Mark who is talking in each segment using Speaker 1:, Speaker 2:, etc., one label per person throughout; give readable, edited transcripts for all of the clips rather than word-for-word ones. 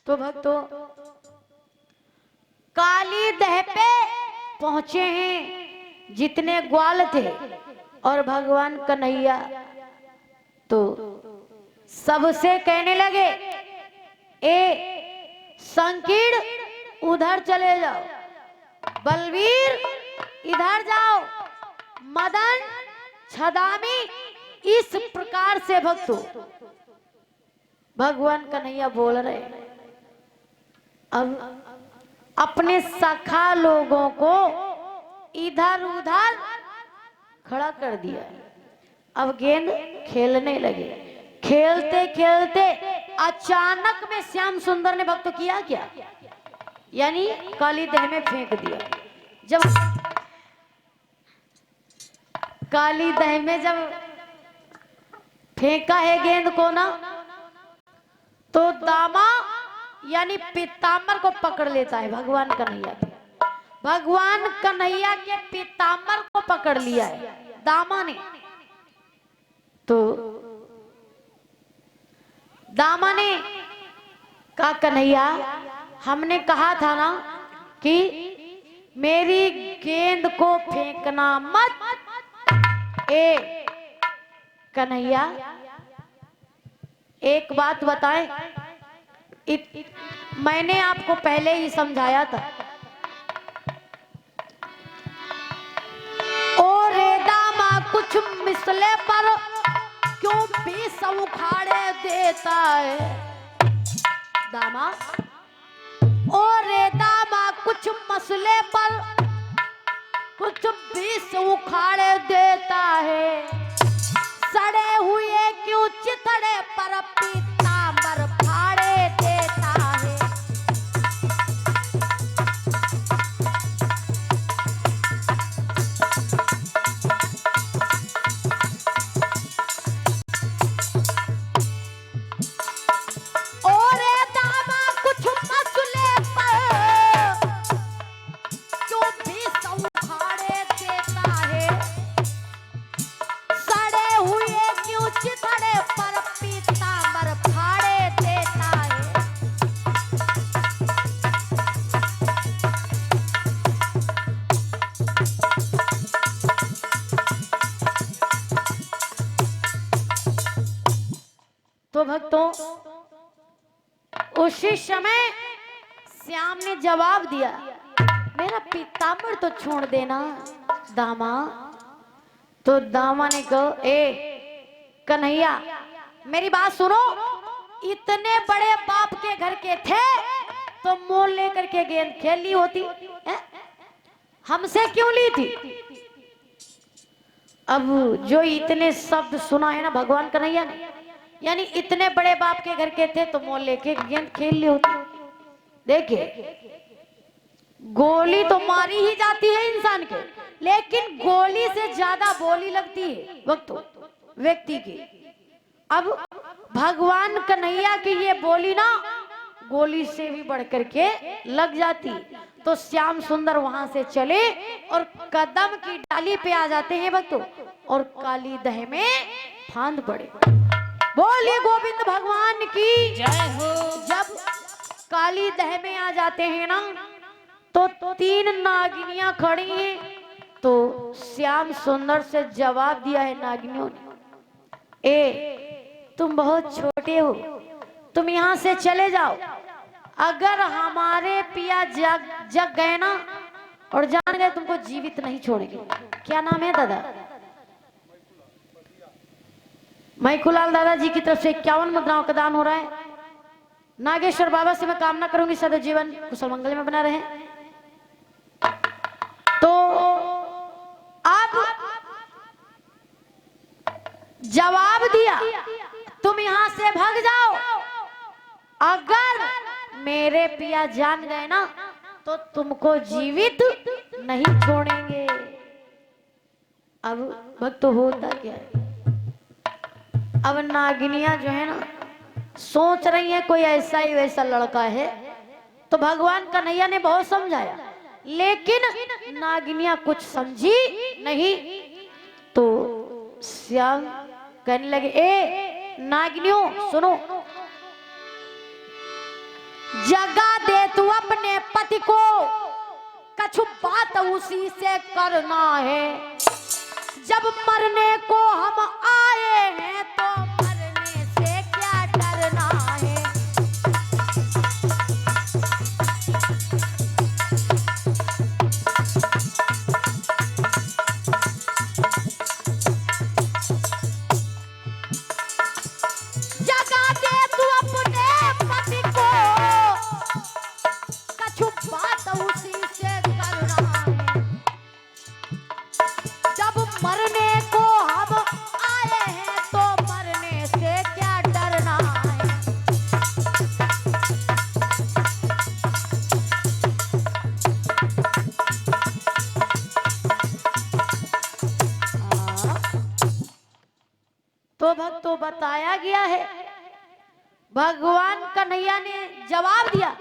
Speaker 1: तो भक्तों काली दह पे पहुंचे हैं जितने ग्वाल थे और भगवान कन्हैया तो सबसे कहने लगे, ए संकीर्ण उधर चले जाओ, बलवीर इधर जाओ, मदन छदामी। इस प्रकार से भक्तों भगवान कन्हैया बोल रहे। अब अपने सखा लोगों को इधर उधर खड़ा कर दिया। अब गेंद खेलने लगे। खेलते खेलते अचानक में श्याम सुंदर ने भक्त किया क्या, यानी काली दह में फेंक दिया। जब काली दह में जब फेंका है गेंद को ना, तो दामा यानी पीताम्बर को पकड़ लेता है भगवान कन्हैया के। भगवान कन्हैया के पीताम्बर को पकड़ लिया है दामा ने। तो दामा ने कहा, कन्हैया हमने कहा था ना कि मेरी गेंद को फेंकना मत। ए कन्हैया एक बात बताएं, मैंने आपको पहले ही समझाया था। ओ रे दामा कुछ मिसले पर क्यों बीस उखाड़े देता है। दामा ओ रे दामा कुछ मसले पर कुछ बीस उखाड़े देता है। सड़े हुए क्यों चिथड़े पर पीताम्बर फाड़े देता है। और दामा कुछ मसले पर क्यों बीस उखाड़े देता है। सड़े हुए क्यों चिथड़े पर पीताम्बर फाड़े देता है। तो भक्तों उसी समय श्याम ने जवाब दिया, मेरा पीताम्बर तो छोड़ देना दामा। तो दामा ने कहा, ए कन्हैया मेरी बात सुनो, इतने बड़े बाप के घर के थे तो मोल लेकर के गेंद खेल ली होती, हमसे क्यों ली थी। अब जो इतने शब्द सुना है ना भगवान कन्हैया ने, यानी इतने बड़े बाप के घर के थे तो मोल लेके गेंद खेल ली होती। देखिए गोली तो मारी ही जाती है इंसान के, लेकिन गोली से ज्यादा बोली लगती है व्यक्ति की। अब भगवान कन्हैया की ये बोली ना गोली से भी बढ़ करके लग जाती। तो श्याम सुंदर वहां से चले और कदम की डाली पे आ जाते हैं भक्तों, और काली दह में फांद पड़े। बोलिए गोविंद भगवान की जय हो। जब काली दह में आ जाते हैं ना, तो तीन नागिनियां खड़ी हैं। तो श्याम सुंदर से जवाब दिया है नागिनियों ने, ए तुम बहुत छोटे हो, तुम यहां से चले जाओ। अगर हमारे पिया जग गए ना और जान गए, तुमको जीवित नहीं छोड़ेंगे। क्या नाम है दादा? मैखुलाल दादाजी की तरफ से 51 मुद्राओं का दान हो रहा है। नागेश्वर बाबा से मैं कामना करूंगी सदैव जीवन कुशल मंगल में बना रहे। तो अब जवाब दिया, तुम यहां से भाग जाओ। अगर मेरे पिया जान गए ना तो तुमको जीवित नहीं छोड़ेंगे। अब भक्त होता क्या है, अब नागिनियां जो है ना सोच रही है कोई ऐसा ही वैसा लड़का है। तो भगवान कन्हैया ने बहुत समझाया, लेकिन नागिनियां कुछ समझी नहीं। तो श्याम कहने लगे, ए नागिनियों सुनो, जगा दे तू अपने पति को, कछु बात उसी से करना है। जब मरने को हम आए हैं तो मरने से क्या डरना है। जगा दे तू अपने पति को, कछु बात उसी से करना है। जब मरने को हम आए हैं तो मरने से क्या डरना है। तो भक्तों बताया गया है, भगवान कन्हैया ने जवाब दिया,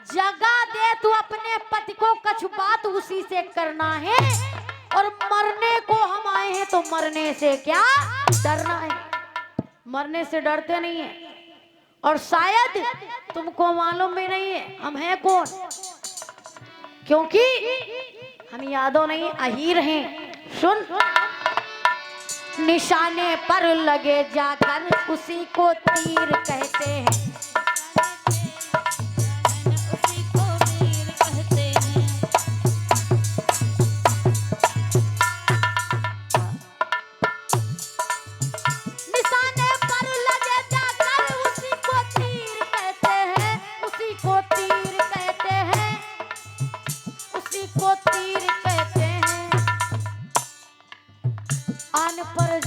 Speaker 1: जगा दे तू अपने पति को, कछु बात उसी से करना है। और मरने को हम आए हैं तो मरने से क्या डरना है। मरने से डरते नहीं है। और शायद तुमको मालूम भी नहीं है हम हैं कौन, क्योंकि हम यादव नहीं अहीर हैं। सुन, निशाने पर लगे जाकर उसी को तीर कहते हैं। उसी को तीर कहते हैं। निशाने पर लगे जाकर उसी को तीर कहते हैं। उसी को तीर कहते हैं। उसी को तीर कहते हैं। आन पर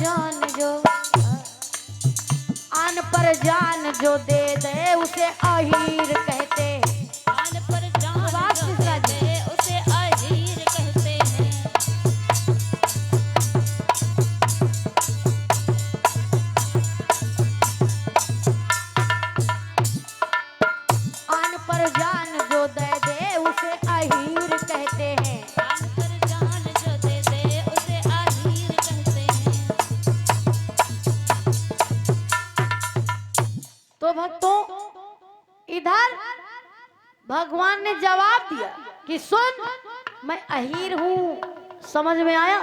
Speaker 1: जान जो दे दे उसे अहीर कहते हैं। आन पर जान जो दे दे उसे अहीर कहते हैं। आन पर जान जो दे दे उसे अहीर कहते हैं। तो भक्तों, इधर भगवान ने जवाब दिया कि सुन, मैं अहीर हूं, समझ में आया।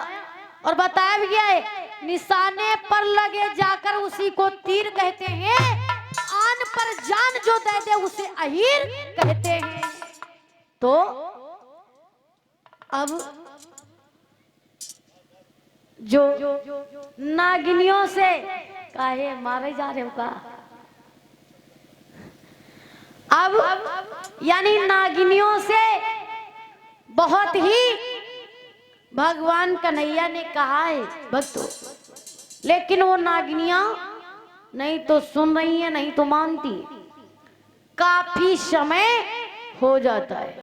Speaker 1: और बताया भी गया है, निशाने पर लगे जाकर उसी को तीर कहते हैं। आन पर जान जो दे दे उसे अहीर कहते हैं। तो अब जो नागिनियों से काहे मारे जा रहे हो का, अब यानी नागिनियों से बहुत ही भगवान कन्हैया ने कहा है भक्तों, लेकिन वो नागिनियां नहीं तो सुन रही है, नहीं तो मानती। काफी समय हो जाता है।